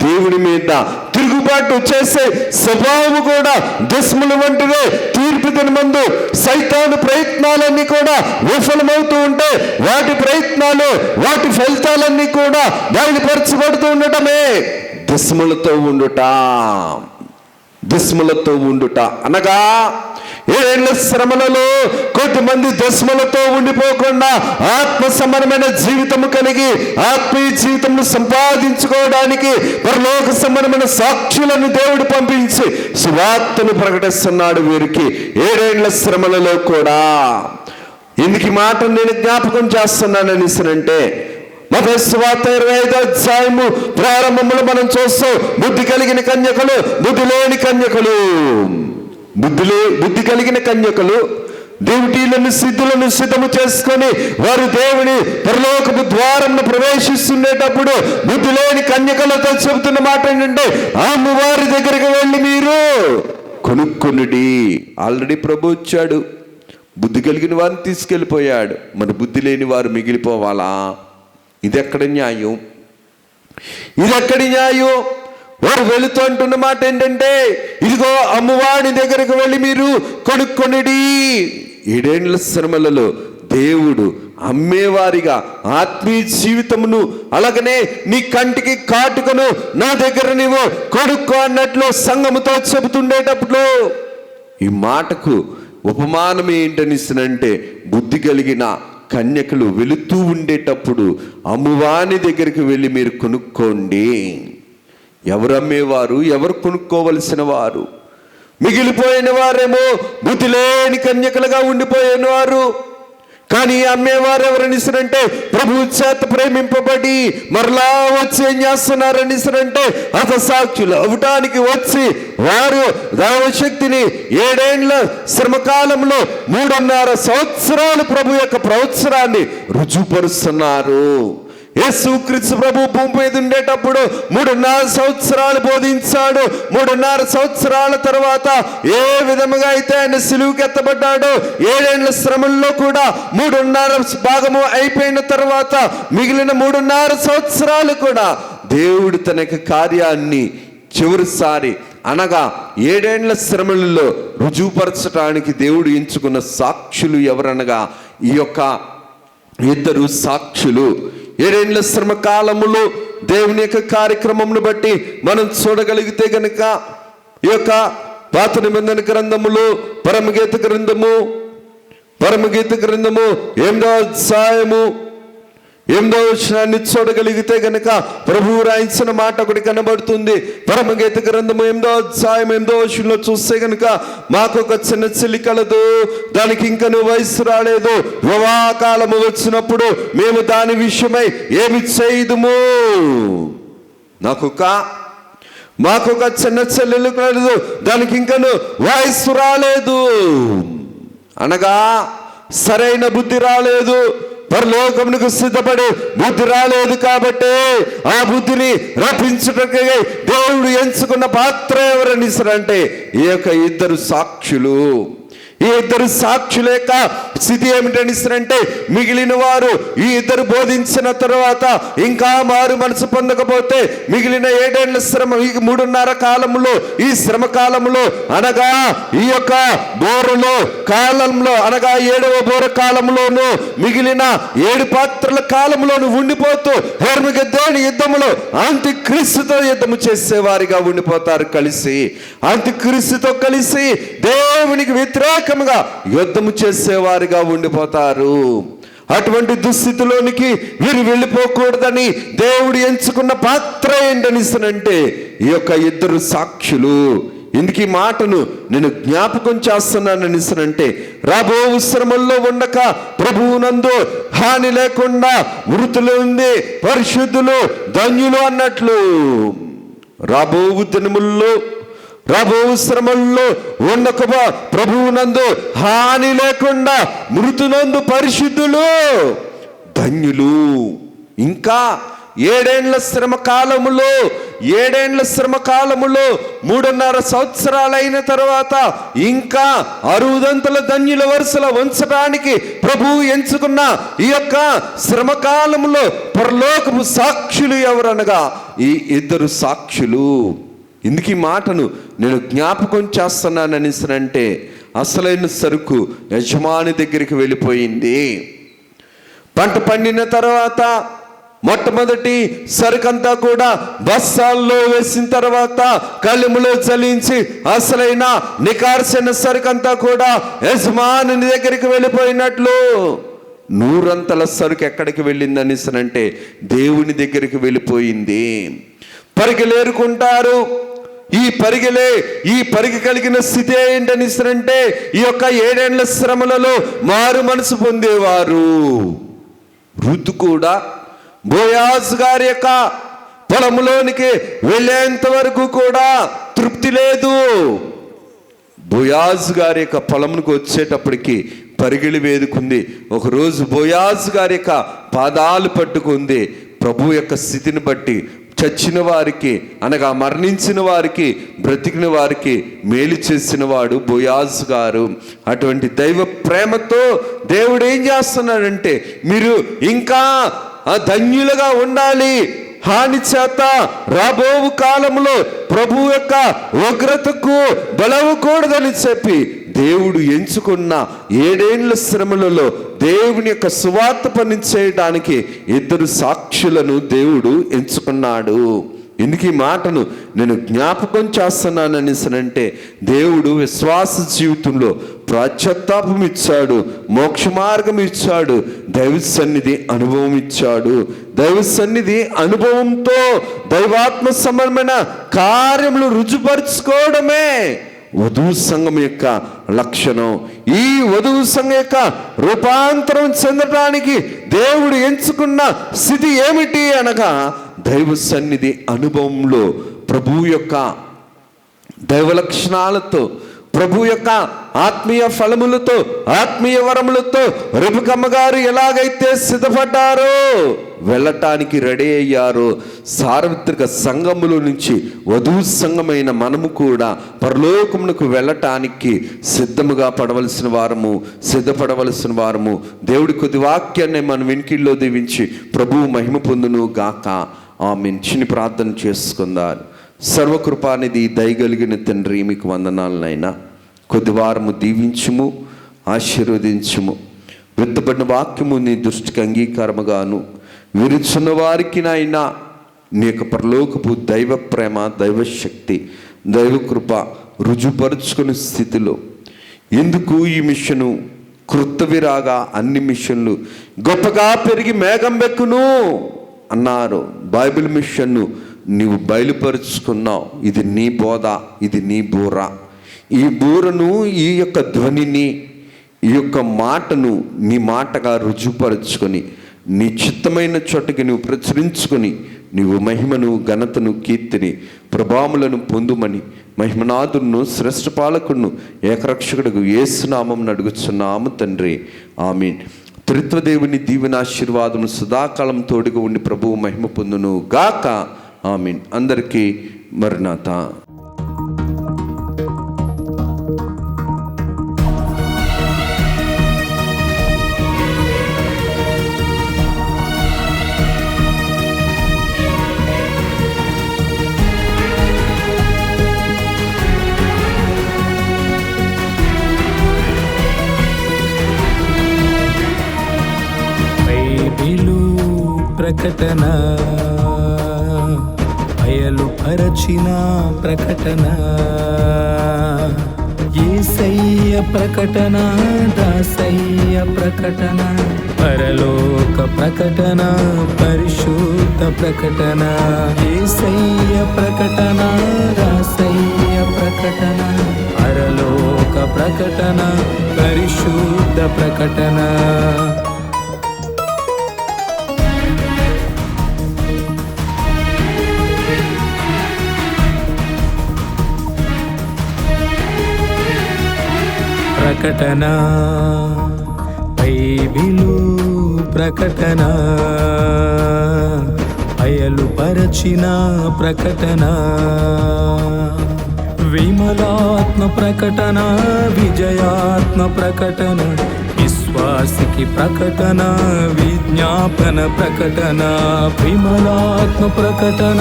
దేవుని మీద తిరుగుబాటు చేసే స్వభావము కూడా దశముల వంటిదే. తీర్పు దినమందు సైతాను ప్రయత్నాలన్నీ కూడా విఫలమవుతూ ఉంటే వాటి ప్రయత్నాలు, వాటి ఫలితాలన్నీ కూడా బయలుపరచబడుతూ ఉండటమే దశములతో ఉండుట. దశములతో ఉండుట అనగా 7 ఏళ్ల శ్రమలలో కొద్దిమంది దశములతో ఉండిపోకుండా ఆత్మ సంబంధమైన జీవితము కలిగి ఆత్మీయ జీవితమును సంపాదించుకోవడానికి పరలోక సంబంధమైన సాక్షులను దేవుడు పంపించి సువార్తను ప్రకటిస్తున్నాడు వీరికి 7 ఏళ్ల శ్రమలలో కూడా. ఇందుకు మాట నేను జ్ఞాపకం చేస్తున్నాననిసనంటే మత్తయి సువార్త 25వ అధ్యాయము ప్రారంభంలో మనం చూస్తాం బుద్ధి కలిగిన కన్యకలు, బుద్ధి లేని కన్యకలు. బుద్ధి కలిగిన కన్యకలు డ్యూటీలను సిద్ధులను సిద్ధము చేసుకొని వారు దేవుని పరలోకపు ద్వారంను ప్రవేశిస్తుండేటప్పుడు బుద్ధి లేని కన్యకలతో చెబుతున్న మాట ఏంటంటే అమ్మవారి దగ్గరికి వెళ్ళి మీరు కొనుక్కునుడి. ఆల్రెడీ ప్రభు వచ్చాడు, బుద్ధి కలిగిన వారిని తీసుకెళ్ళిపోయాడు, మరి బుద్ధి లేని వారు మిగిలిపోవాలా? ఇది ఎక్కడ న్యాయం? ఇది ఎక్కడి న్యాయం? వారు వెళుతూ అంటున్న మాట ఏంటంటే ఇదిగో అమ్మవాడి దగ్గరికి వెళ్ళి మీరు కొనుక్కొనిడి. 7 ఏళ్ల శ్రమలలో దేవుడు అమ్మేవారిగా ఆత్మీయ జీవితమును, అలాగనే నీ కంటికి కాటుకను నా దగ్గర నీవు కొనుక్కో అన్నట్లు సంఘముతో చెబుతుండేటప్పుడు ఈ మాటకు ఉపమానం ఏంటనిస్తునంటే, బుద్ధి కలిగిన కన్యకలు వెళుతూ ఉండేటప్పుడు అమ్మువాని దగ్గరికి వెళ్ళి మీరు కొనుక్కోండి. ఎవరు అమ్మేవారు, ఎవరు కొనుక్కోవలసిన వారు? మిగిలిపోయిన వారేమో బుద్ధి లేని కన్యకలుగా ఉండిపోయిన వారు. కానీ అమ్మేవారు ఎవరనిసరంటే, ప్రభు చేత ప్రేమింపబడి మరలా వచ్చి ఏం చేస్తున్నారనిసరంటే, హతసాక్షులు అవటానికి వచ్చి వారు దైవశక్తిని 7 ఏళ్ల శ్రమకాలంలో 3.5 సంవత్సరాలు ప్రభు యొక్క ప్రవచనాన్ని రుజువుపరుస్తున్నారు. యేసుక్రీస్తు ప్రభు భూమి మీద ఉండేటప్పుడు 3.5 సంవత్సరాలు బోధించాడు. 3.5 సంవత్సరాల తర్వాత ఏ విధముగా అయితే ఆయన సిలువుకి ఎత్తబడ్డాడో, 7 ఏళ్ల శ్రమల్లో కూడా 3.5 భాగము అయిపోయిన తర్వాత మిగిలిన 3.5 సంవత్సరాలు కూడా దేవుడు తన యొక్క కార్యాన్ని చివరిసారి అనగా 7 ఏళ్ల శ్రమలలో రుజువుపరచడానికి దేవుడు ఎంచుకున్న సాక్షులు ఎవరనగా ఈ యొక్క 2 సాక్షులు. 7 ఏళ్ల శ్రమ కాలములో దేవుని యొక్క కార్యక్రమమును బట్టి మనం చూడగలిగితే గనుక ఈ యొక్క పాత నిబంధన గ్రంథములో పరమగీత గ్రంథము 8వ అధ్యాయము 8వ వచనాన్ని చూడగలిగితే గనక ప్రభువు రాయించిన మాట ఒకటి కనబడుతుంది. పరమగీత గ్రంథము 8వ అధ్యాయం 8వ వచనంలో చూస్తే గనక, మాకు ఒక చిన్న చెల్లి కలదు, దానికి ఇంకను వయసు రాలేదు, వివాహకాలము వచ్చినప్పుడు మేము దాని విషయమై ఏమి చేయదుము. మాకొక చిన్న చెల్లెలు కలదు, దానికి ఇంకను వయసు రాలేదు అనగా సరైన బుద్ధి రాలేదు, పరలోకమునకు సిద్ధపడి బుద్ధి రాలేదు. కాబట్టి ఆ బుద్ధిని రప్పించుటకై దేవుడు ఎంచుకున్న పాత్ర ఎవరనిసరంటే ఈ యొక్క 2 సాక్షులు. ఈ 2 సాక్షుల యొక్క స్థితి ఏమిటనిసరంటే, మిగిలిన వారు ఈ 2 బోధించిన తర్వాత ఇంకా మారు మనసు పొందకపోతే మిగిలిన 7 ఏళ్ల శ్రమ, 3.5 కాలంలో, ఈ శ్రమ కాలంలో అనగా ఈ యొక్క బోరలో కాలంలో అనగా 7వ బోర కాలంలోను మిగిలిన 7 పాత్రల కాలంలోను ఉండిపోతూ హెర్మగెద్దోని యుద్ధములో అంత్యక్రీస్తుతో యుద్ధము చేసేవారిగా ఉండిపోతారు. కలిసి అంత్యక్రీస్తుతో కలిసి దేవునికి వ్యతిరేకంగా యుద్ధము చేసేవారిగా ఉండిపోతారు. అటువంటి దుస్థితిలోనికి వీరు వెళ్ళిపోకూడదని దేవుడు ఎంచుకున్న పాత్ర ఏంటనిసనంటే ఈ యొక్క 2 సాక్షులు. ఇందుకు ఈ మాటను నేను జ్ఞాపకం చేస్తున్నాననిసనంటే, రాబో శ్రమల్లో ఉండక ప్రభువునందు హాని లేకుండా మృతులు ఉంది పరిశుద్ధులు ధన్యులు అన్నట్లు, రాబో దినముల్లో రాబో శ్రమల్లో ఉండక ప్రభువునందు హాని లేకుండా మృతునందు పరిశుద్ధులు ధన్యులు. ఇంకా 7 ఏళ్ల శ్రమ కాలములో 3.5 సంవత్సరాలైన తర్వాత ఇంకా 60 ధన్యుల వరుసలో ఉంచడానికి ప్రభువు ఎంచుకున్న ఈ యొక్క శ్రమకాలంలో పరలోకపు సాక్షులు ఎవరనగా ఈ 2 సాక్షులు. ఇందుకు ఈ మాటను నేను జ్ఞాపకం చేస్తున్నాననిసరంటే, అసలైన సరుకు యజమాని దగ్గరికి వెళ్ళిపోయింది. పంట పండిన తర్వాత మొట్టమొదటి సరుకంతా కూడా బస్తాల్లో వేసిన తర్వాత కళ్ళెములో చలించి అసలైన నికార్సిన సరుకంతా కూడా యజమాని దగ్గరికి వెళ్ళిపోయినట్లు 100 సరుకు ఎక్కడికి వెళ్ళిందనిసనంటే దేవుని దగ్గరికి వెళ్ళిపోయింది. పరిగెలేరుకుంటారు. ఈ పరిగె కలిగిన స్థితి ఏంటనిసరంటే, ఈ యొక్క 7 ఏళ్ల శ్రమలలో మారు మనసు పొందేవారు. రుతు కూడా బోయాజు గారి యొక్క పొలంలోనికి వెళ్ళేంత వరకు కూడా తృప్తి లేదు. బోయాజు గారి యొక్క పొలంకు వచ్చేటప్పటికి పరిగెలు వేదుకుంది. ఒకరోజు బోయాజు గారి యొక్క పాదాలు పట్టుకుంది. ప్రభు యొక్క స్థితిని బట్టి చచ్చిన వారికి అనగా మరణించిన వారికి బ్రతికిన వారికి మేలు చేసిన వాడు బోయాజు గారు. అటువంటి దైవ ప్రేమతో దేవుడు ఏం చేస్తున్నాడంటే, మీరు ఇంకా ధన్యులుగా ఉండాలి, హాని చేత రాబోవు కాలంలో ప్రభు యొక్క ఉగ్రతకు బలవకూడదని చెప్పి దేవుడు ఎంచుకున్న 7 ఏళ్ల శ్రమలలో దేవుని యొక్క సువార్త పని చేయడానికి 2 సాక్షులను దేవుడు ఎంచుకున్నాడు. ఎందుకు ఈ మాటను నేను జ్ఞాపకం చేస్తున్నాననిసనంటే, దేవుడు విశ్వాస జీవితంలో ప్రాశ్చాత్తాపం ఇచ్చాడు, మోక్ష మార్గం ఇచ్చాడు, దైవ సన్నిధి అనుభవం ఇచ్చాడు. దైవ సన్నిధి అనుభవంతో దైవాత్మ సంబంధమైన కార్యములు రుజుపరుచుకోవడమే వధువు సంఘం యొక్క లక్షణం. ఈ వధువు సంఘం యొక్క రూపాంతరం చెందడానికి దేవుడు ఎంచుకున్న స్థితి ఏమిటి అనగా, దైవ సన్నిధి అనుభవంలో ప్రభు యొక్క దైవ లక్షణాలతో, ప్రభు యొక్క ఆత్మీయ ఫలములతో, ఆత్మీయ వరములతో రెబెక్కమ్మ గారు ఎలాగైతే సిద్ధపడ్డారో, వెళ్ళటానికి రెడీ అయ్యారో, సార్వత్రిక సంఘముల నుంచి వధువు సంఘమైన మనము కూడా పరలోకమునకు వెళ్ళటానికి సిద్ధపడవలసిన వారము దేవుడి కొద్ది వాక్యాన్ని మన వెనుకల్లో దీవించి ప్రభువు మహిమ పొందును గాక. ఆమేన్. చిన్ని ప్రార్థన చేసుకుందాం. సర్వకృపానిధి దయగలిగిన తండ్రి, మీకు వందనాలనైనా. కొద్ది వారము దీవించుము, ఆశీర్వదించుము. విత్తబడిన వాక్యము నీ దృష్టికి అంగీకారముగాను, విరుచున్న వారికి నాయనా నీ యొక్క పరలోకపు దైవ ప్రేమ, దైవ శక్తి, దైవ కృప రుజుపరుచుకునే స్థితిలో ఎందుకు ఈ మిషను కృతవిరాగా అన్ని మిషన్లు గొప్పగా పెరిగి మేఘం బెక్కును అన్నారు. బైబిల్ మిషన్ను నీవు బయలుపరుచుకున్నావు. ఇది నీ బోధ, ఇది నీ బూర. ఈ బూరను, ఈ యొక్క ధ్వనిని, ఈ యొక్క మాటను నీ మాటగా రుజుపరుచుకొని నీ చిత్తమైన చోటకి నువ్వు ప్రచురించుకొని నీవు మహిమను, ఘనతను, కీర్తిని, ప్రభావములను పొందుమని మహిమనాథును, శ్రేష్ఠ పాలకుడును, ఏకరక్షకుడుకు యేసు నామమున అడుగుచున్నాము తండ్రి. ఆమేన్. త్రిత్వదేవుని దీవెనాశీర్వాదము సదాకాలం తోడుగా ఉండి ప్రభువు మహిమ పొందును గాక. ఆమేన్. అందరికీ మరణాత. ప్రకటన బయలుపరచిన ప్రకటన, యేసయ్య ప్రకటన, దాసయ్య ప్రకటన, పరలోక ప్రకటన, పరిశుద్ధ ప్రకటన. యేసయ్య ప్రకటన, దాసయ్య ప్రకటన, పరలోక ప్రకటన, పరిశుద్ధ ప్రకటన. ప్రకటన బైబిలు ప్రకటన, బయలుపరచిన ప్రకటన, విమలాత్మ ప్రకటన, విజయాత్మ ప్రకటన, విశ్వాసికి ప్రకటన, విజ్ఞాపన ప్రకటన. విమలాత్మ ప్రకటన,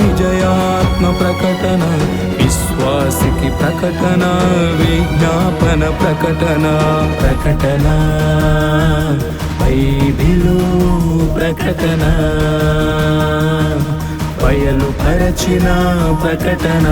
విజయాత్మ ప్రకటన, విశ్వాసికి ప్రకటన, విజ్ఞాపన ప్రకటన. ప్రకటన బైబిలు ప్రకటన, బయలుపరచిన ప్రకటన.